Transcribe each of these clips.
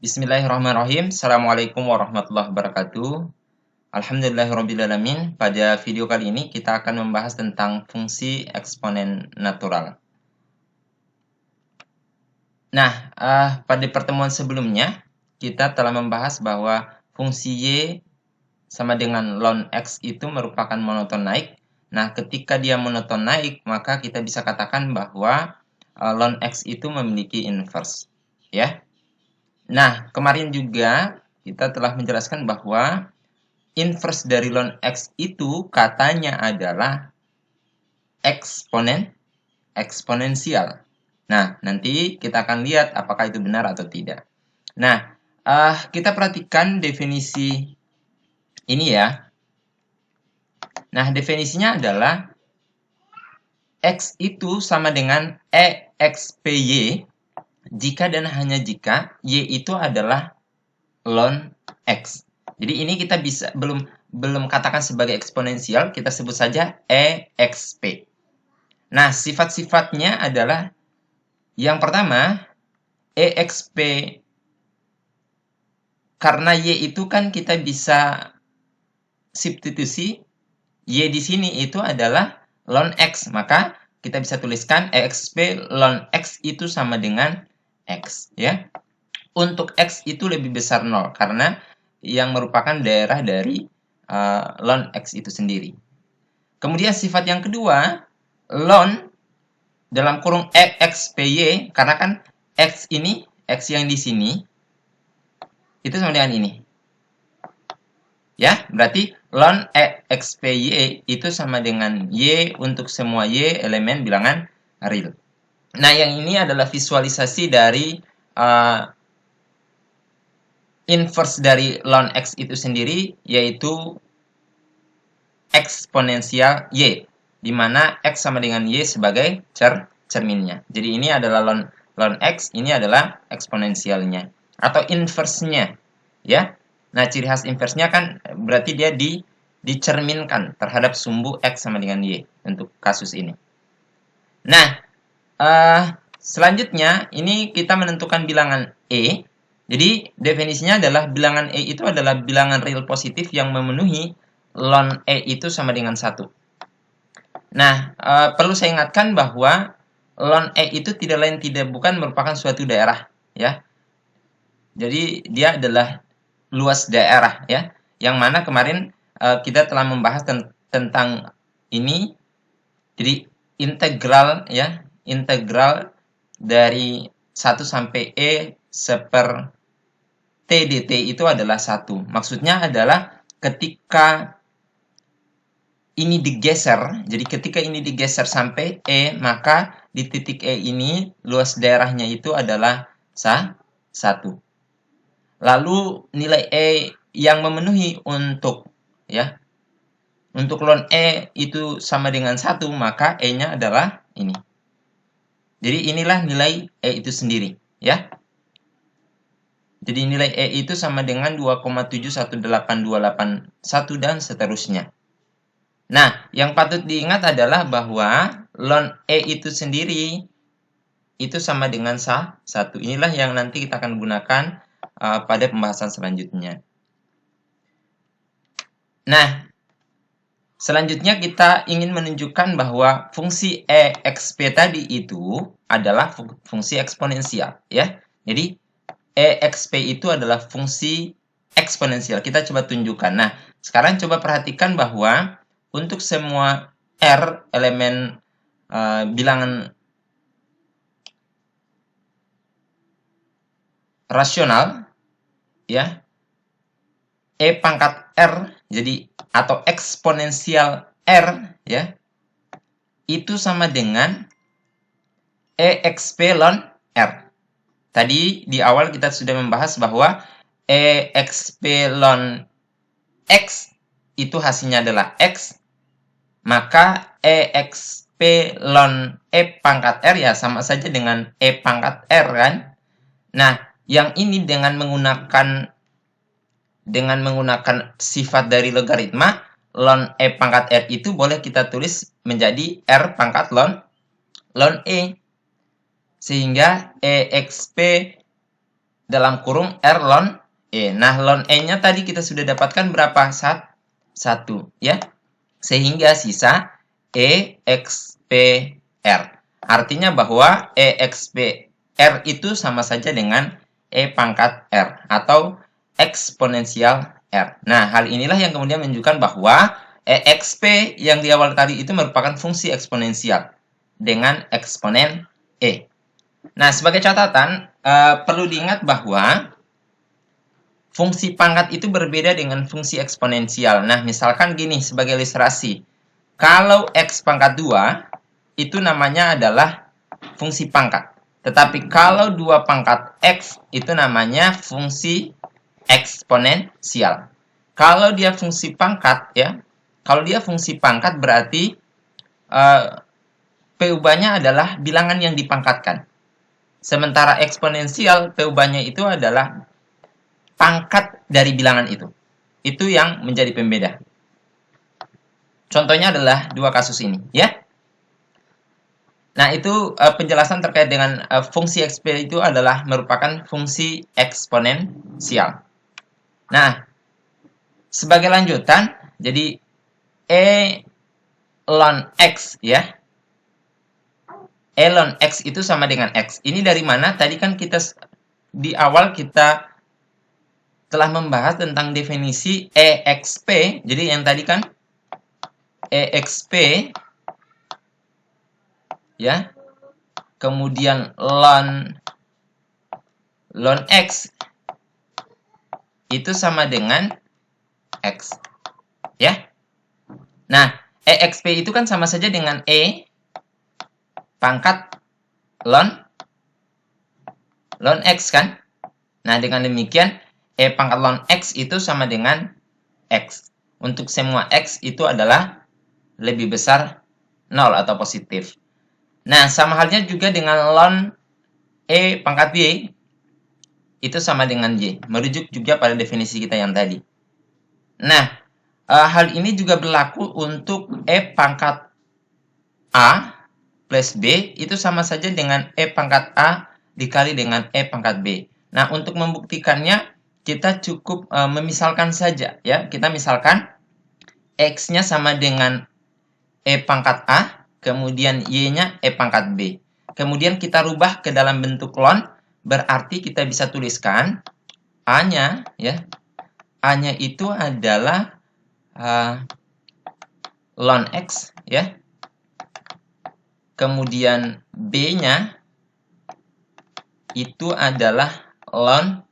Bismillahirrahmanirrahim. Assalamualaikum warahmatullahi wabarakatuh. Alhamdulillahirrabbilalamin. Pada video kali ini kita akan membahas tentang fungsi eksponen natural. Nah, pada pertemuan sebelumnya kita telah membahas bahwa fungsi y sama dengan ln x itu merupakan monoton naik. Nah, ketika dia monoton naik, maka kita bisa katakan bahwa ln x itu memiliki inverse, ya. Nah, kemarin juga kita telah menjelaskan bahwa inverse dari ln x itu katanya adalah eksponensial. Nah, nanti kita akan lihat apakah itu benar atau tidak. Nah, kita perhatikan definisi ini ya. Nah, definisinya adalah x itu sama dengan EXPY jika dan hanya jika y itu adalah ln x. Jadi ini kita bisa belum katakan sebagai eksponensial, kita sebut saja EXP. Nah, sifat-sifatnya adalah yang pertama, EXP karena y itu kan kita bisa substitusi y di sini itu adalah ln x, maka kita bisa tuliskan EXP ln x itu sama dengan x, ya. Untuk x itu lebih besar 0 karena yang merupakan daerah dari ln x itu sendiri. Kemudian sifat yang kedua, ln dalam kurung EXPY, karena kan x ini, x yang di sini itu sama dengan ini. Ya, berarti ln EXPY itu sama dengan y untuk semua y elemen bilangan real. Nah, yang ini adalah visualisasi dari inverse dari ln x itu sendiri, yaitu eksponensial y, di mana x sama dengan y sebagai cerminnya. Jadi ini adalah ln x, ini adalah eksponensialnya atau inverse-nya, ya. Nah, ciri khas inverse-nya kan berarti dia dicerminkan terhadap sumbu x sama dengan y untuk kasus ini. Nah, selanjutnya ini kita menentukan bilangan e. Jadi definisinya adalah bilangan e itu adalah bilangan real positif yang memenuhi ln e itu sama dengan 1. Nah, perlu saya ingatkan bahwa ln e itu tidak lain tidak bukan merupakan suatu daerah, ya. Jadi dia adalah luas daerah, ya. Yang mana kemarin kita telah membahas tentang ini. Jadi integral, ya, integral dari 1 sampai e seper t dt itu adalah 1. Maksudnya adalah ketika ini digeser, jadi ketika ini digeser sampai e, maka di titik e ini luas daerahnya itu adalah 1. Lalu nilai e yang memenuhi untuk, ya, untuk ln e itu sama dengan 1, maka e-nya adalah ini. Jadi inilah nilai e itu sendiri, ya. Jadi nilai e itu sama dengan 2,718281 dan seterusnya. Nah, yang patut diingat adalah bahwa ln e itu sendiri itu sama dengan 1. Inilah yang nanti kita akan gunakan pada pembahasan selanjutnya. Nah, selanjutnya kita ingin menunjukkan bahwa fungsi EXP tadi itu adalah fungsi eksponensial, ya. Jadi EXP itu adalah fungsi eksponensial. Kita coba tunjukkan. Nah, sekarang coba perhatikan bahwa untuk semua R elemen bilangan rasional, ya, E pangkat R, jadi atau eksponensial R, ya, itu sama dengan EXP ln R. Tadi di awal kita sudah membahas bahwa EXP ln X itu hasilnya adalah X, maka EXP ln E pangkat R ya sama saja dengan E pangkat R, kan? Nah, yang ini dengan menggunakan sifat dari logaritma, ln E pangkat R itu boleh kita tulis menjadi R pangkat ln E. Sehingga EXP dalam kurung R ln E. Nah, ln E-nya tadi kita sudah dapatkan berapa? 1, ya. Sehingga sisa EXPR. Artinya bahwa EXPR itu sama saja dengan E pangkat R atau eksponensial R. Nah, hal inilah yang kemudian menunjukkan bahwa EXP yang di awal tadi itu merupakan fungsi eksponensial dengan eksponen E. Nah, sebagai catatan, perlu diingat bahwa fungsi pangkat itu berbeda dengan fungsi eksponensial. Nah, misalkan gini sebagai ilustrasi. Kalau X pangkat 2, itu namanya adalah fungsi pangkat. Tetapi kalau 2 pangkat X, itu namanya fungsi eksponensial. Kalau dia fungsi pangkat, ya, kalau dia fungsi pangkat berarti P-ubahnya adalah bilangan yang dipangkatkan. Sementara eksponensial, P-ubahnya itu adalah pangkat dari bilangan itu. Itu yang menjadi pembeda. Contohnya adalah 2 kasus ini, ya. Nah, itu penjelasan terkait dengan fungsi XP itu adalah merupakan fungsi eksponensial. Nah, sebagai lanjutan, jadi E ln X, ya. E ln X itu sama dengan X. Ini dari mana? Tadi kan kita di awal kita telah membahas tentang definisi EXP. Jadi yang tadi kan EXP, ya, kemudian ln X itu sama dengan X, ya. Nah, EXP itu kan sama saja dengan E pangkat ln X kan. Nah, dengan demikian E pangkat ln X itu sama dengan X. Untuk semua X itu adalah lebih besar 0 atau positif. Nah, sama halnya juga dengan ln E pangkat Y itu sama dengan Y. Merujuk juga pada definisi kita yang tadi. Nah, hal ini juga berlaku untuk E pangkat A plus B itu sama saja dengan E pangkat A dikali dengan E pangkat B. Nah, untuk membuktikannya, kita cukup memisalkan saja, ya. Kita misalkan X-nya sama dengan E pangkat A, kemudian Y-nya E pangkat B. Kemudian kita rubah ke dalam bentuk ln, berarti kita bisa tuliskan A-nya, ya. A-nya itu adalah ln X, ya. Kemudian B-nya itu adalah ln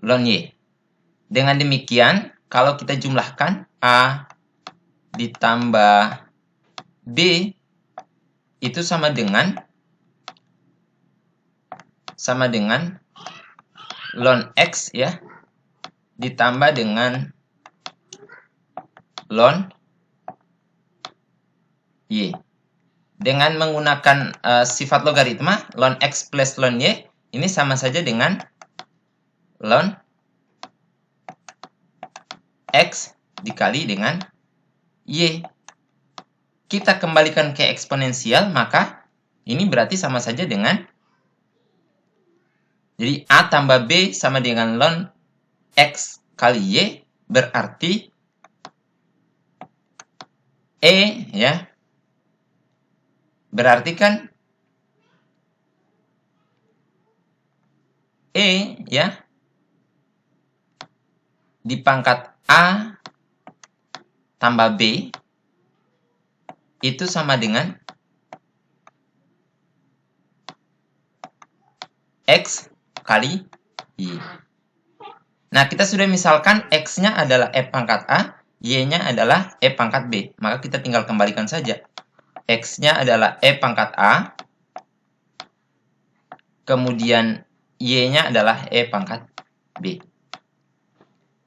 Y. Dengan demikian, kalau kita jumlahkan A ditambah B itu sama dengan ln X, ya, ditambah dengan ln Y. Dengan menggunakan sifat logaritma, ln X plus ln Y, ini sama saja dengan ln X dikali dengan Y. Kita kembalikan ke eksponensial, maka ini berarti sama saja dengan, jadi A tambah B sama dengan ln X kali Y, berarti E, ya, berarti kan E, ya, di pangkat A tambah B itu sama dengan X kali Y. Nah, kita sudah misalkan X-nya adalah E pangkat A, Y-nya adalah E pangkat B. Maka kita tinggal kembalikan saja. X-nya adalah E pangkat A, kemudian Y-nya adalah E pangkat B.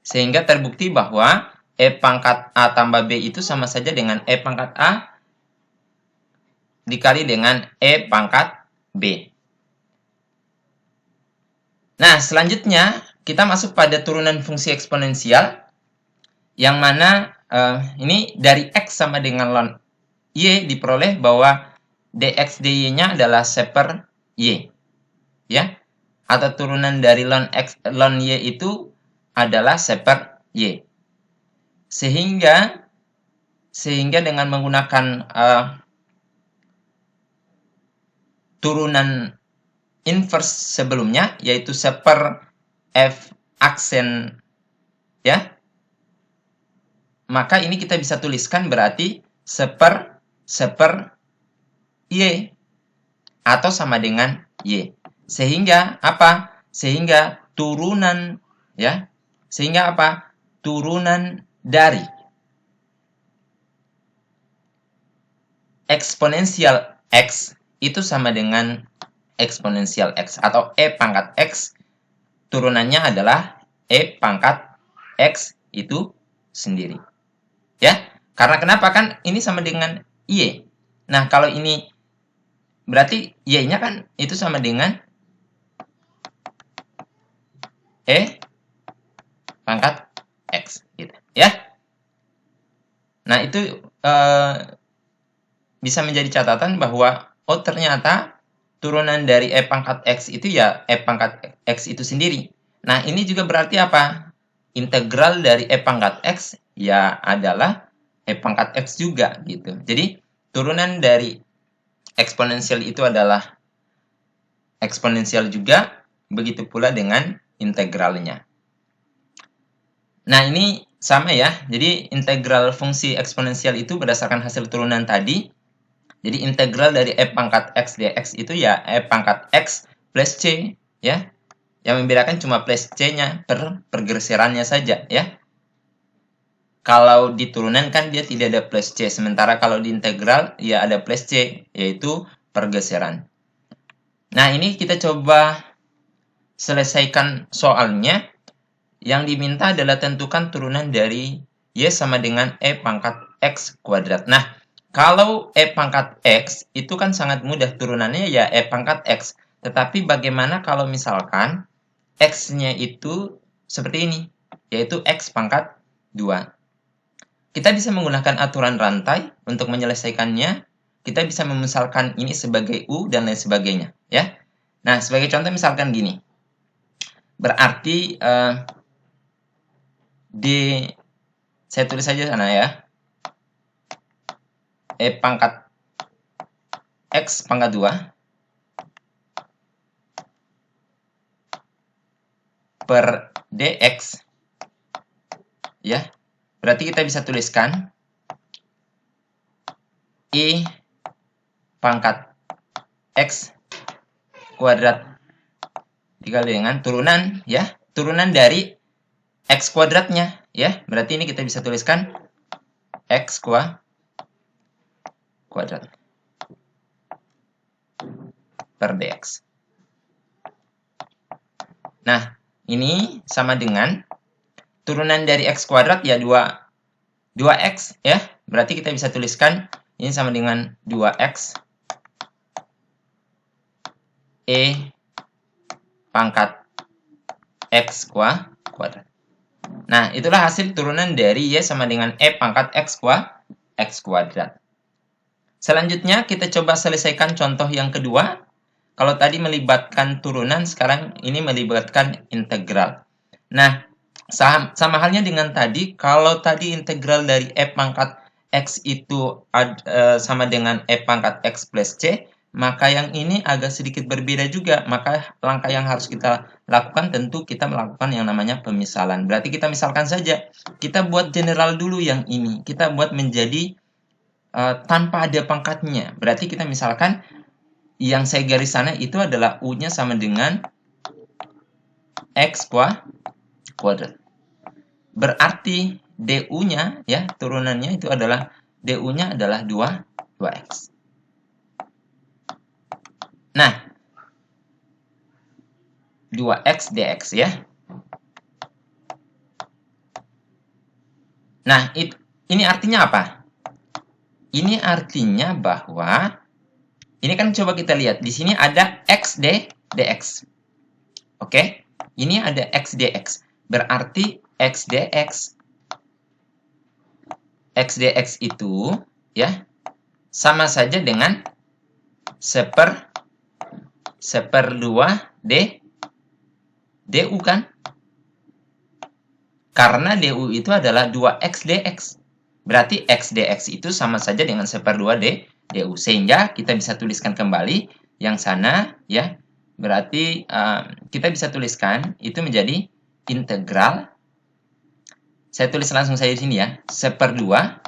Sehingga terbukti bahwa E pangkat A tambah B itu sama saja dengan E pangkat A dikali dengan E pangkat B. Nah, selanjutnya kita masuk pada turunan fungsi eksponensial, yang mana ini dari X sama dengan ln Y diperoleh bahwa dx dy-nya adalah 1/2 Y. Ya. Atau turunan dari ln X, ln Y itu adalah seper Y. Sehingga dengan menggunakan turunan inverse sebelumnya, yaitu seper F aksen, ya, maka ini kita bisa tuliskan berarti seper Y atau sama dengan Y. Sehingga apa? Sehingga turunan, ya, sehingga apa? Turunan dari eksponensial X itu sama dengan eksponensial X atau E pangkat X, turunannya adalah E pangkat X itu sendiri. Ya, karena kenapa? Kan ini sama dengan Y. Nah, kalau ini berarti Y-nya kan itu sama dengan E pangkat X gitu, ya. Nah, itu bisa menjadi catatan bahwa oh ternyata turunan dari E pangkat X itu ya E pangkat X itu sendiri. Nah, ini juga berarti apa? Integral dari E pangkat X ya adalah E pangkat X juga gitu. Jadi, turunan dari eksponensial itu adalah eksponensial juga, begitu pula dengan integralnya. Nah, ini sama ya. Jadi, integral fungsi eksponensial itu berdasarkan hasil turunan tadi. Jadi, integral dari E pangkat X dx itu ya E pangkat X plus C, ya. Yang membedakan cuma plus C-nya per pergeserannya saja, ya. Kalau di turunan kan dia tidak ada plus C, sementara kalau di integral ya ada plus C, yaitu pergeseran. Nah, ini kita coba selesaikan soalnya. Yang diminta adalah tentukan turunan dari Y sama dengan E pangkat X kuadrat. Nah, kalau E pangkat X itu kan sangat mudah, turunannya ya E pangkat X. Tetapi bagaimana kalau misalkan X-nya itu seperti ini, yaitu X pangkat 2. Kita bisa menggunakan aturan rantai untuk menyelesaikannya. Kita bisa memisalkan ini sebagai U dan lain sebagainya, ya. Nah, sebagai contoh misalkan gini. Berarti saya tulis saja sana ya. E pangkat X pangkat 2 per dx, ya. Berarti kita bisa tuliskan E pangkat X kuadrat dikali dengan turunan, ya, turunan dari X kuadratnya, ya. Berarti ini kita bisa tuliskan X kuadrat per dx. Nah, ini sama dengan turunan dari X kuadrat ya 2X, ya. Berarti kita bisa tuliskan ini sama dengan 2X E pangkat X kuadrat. Nah, itulah hasil turunan dari Y sama dengan E pangkat X kuadrat. Selanjutnya, kita coba selesaikan contoh yang kedua. Kalau tadi melibatkan turunan, sekarang ini melibatkan integral. Nah, sama halnya dengan tadi, kalau tadi integral dari E pangkat X itu sama dengan E pangkat X plus C, maka yang ini agak sedikit berbeda juga. Maka langkah yang harus kita lakukan tentu kita melakukan yang namanya pemisalan. Berarti kita misalkan saja, kita buat general dulu yang ini. Kita buat menjadi tanpa ada pangkatnya. Berarti kita misalkan yang saya garis sana itu adalah U-nya sama dengan X kuadrat. Berarti DU-nya, ya, turunannya itu adalah DU-nya adalah 2X. Nah, 2X dx, ya. Nah, ini artinya apa? Ini artinya bahwa ini kan coba kita lihat di sini ada X dx. Oke? Ini ada X dx. Berarti X dx itu, ya, sama saja dengan seper 1/2 DU kan? Karena DU itu adalah 2X dx. Berarti X dx itu sama saja dengan 1/2 DU. Sehingga kita bisa tuliskan kembali yang sana, ya. Berarti kita bisa tuliskan itu menjadi integral. Saya tulis langsung saja di sini ya. 1/2.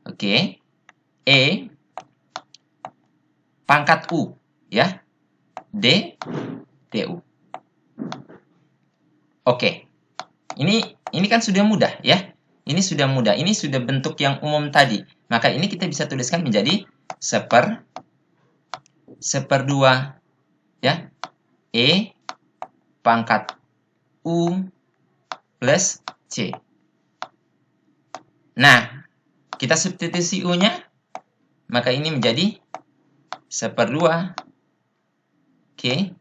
Oke. E pangkat U, ya. DU. Oke. Ini kan sudah mudah, ya. Ini sudah mudah. Ini sudah bentuk yang umum tadi. Maka ini kita bisa tuliskan menjadi 1/2, ya. E pangkat U plus C. Nah, kita substitusi U-nya, maka ini menjadi 1/2 Oke.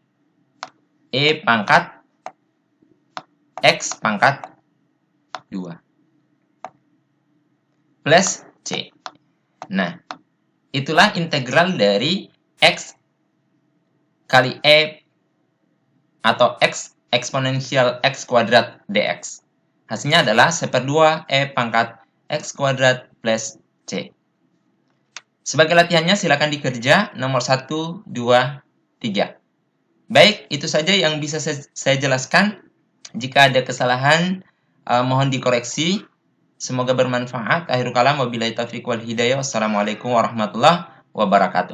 E pangkat X pangkat 2 plus C. Nah, itulah integral dari X kali E atau X eksponensial X kuadrat dx. Hasilnya adalah 1/2 E pangkat X kuadrat plus C. Sebagai latihannya silakan dikerja nomor 1, 2, 3. Baik, itu saja yang bisa saya jelaskan. Jika ada kesalahan, mohon dikoreksi. Semoga bermanfaat. Akhirul kalam, wabillahi taufiq wal hidayah. Wassalamualaikum warahmatullahi wabarakatuh.